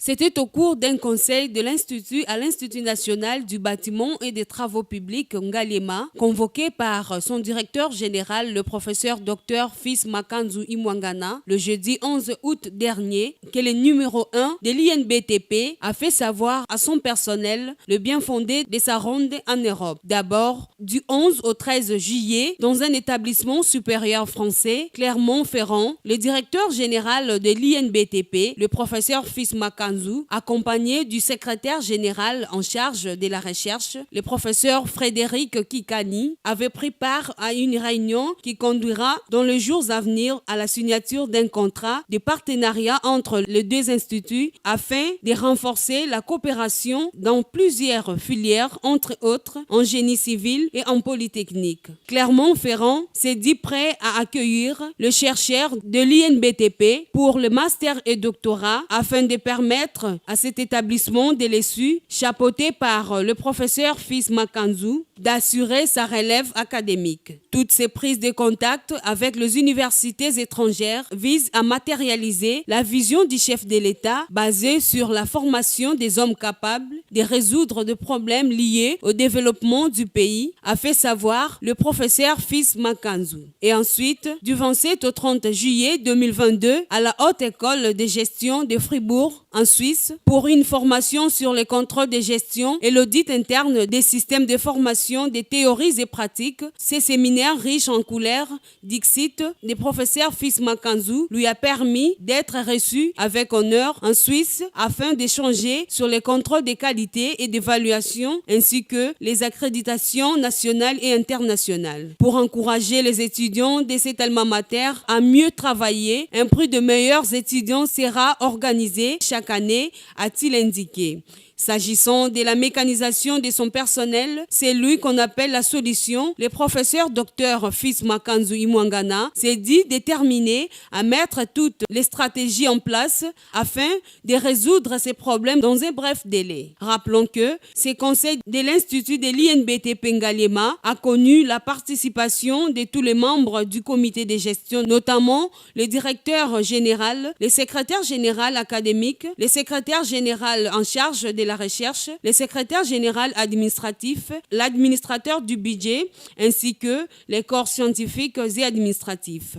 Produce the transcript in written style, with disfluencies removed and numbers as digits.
C'était au cours d'un conseil de l'Institut à l'Institut national du bâtiment et des travaux publics Ngaliema, convoqué par son directeur général, le professeur Dr Fils Makanzu Imwangana, le jeudi 11 août dernier, que le numéro 1 de l'INBTP a fait savoir à son personnel le bien fondé de sa ronde en Europe. D'abord, du 11 au 13 juillet, dans un établissement supérieur français, Clermont-Ferrand, le directeur général de l'INBTP, le professeur Fils Makanzu, accompagné du secrétaire général en charge de la recherche, le professeur Frédéric Kikani, avait pris part à une réunion qui conduira dans les jours à venir à la signature d'un contrat de partenariat entre les deux instituts afin de renforcer la coopération dans plusieurs filières, entre autres en génie civil et en polytechnique. Clermont-Ferrand s'est dit prêt à accueillir le chercheur de l'INBTP pour le master et doctorat afin de permettre à cet établissement de l'ESU, chapeauté par le professeur Fils Makanzu, d'assurer sa relève académique. Toutes ces prises de contact avec les universités étrangères visent à matérialiser la vision du chef de l'État basée sur la formation des hommes capables de résoudre des problèmes liés au développement du pays, a fait savoir le professeur Fils Makanzu. Et ensuite, du 27 au 30 juillet 2022, à la Haute École de gestion de Fribourg, en Suisse, pour une formation sur le contrôle de gestion et l'audit interne des systèmes de formation des théories et pratiques, ces séminaires riches en couleurs, dixit, le professeur Fils Makanzu lui a permis d'être reçu avec honneur en Suisse afin d'échanger sur les contrôles de qualité et d'évaluation ainsi que les accréditations nationales et internationales. Pour encourager les étudiants de cet alma mater à mieux travailler, un prix de meilleurs étudiants sera organisé chaque année, a-t-il indiqué. S'agissant de la mécanisation de son personnel, c'est lui qu'on appelle la solution. Le professeur Dr Fils Makanzu Imwangana s'est dit déterminé à mettre toutes les stratégies en place afin de résoudre ces problèmes dans un bref délai. Rappelons que ce conseil de l'Institut de l'INBTP Ngaliema a connu la participation de tous les membres du comité de gestion, notamment le directeur général, le secrétaire général académique, le secrétaire général en charge de la recherche, le secrétaire général administratif, l'administrateur du budget, ainsi que les corps scientifiques et administratifs.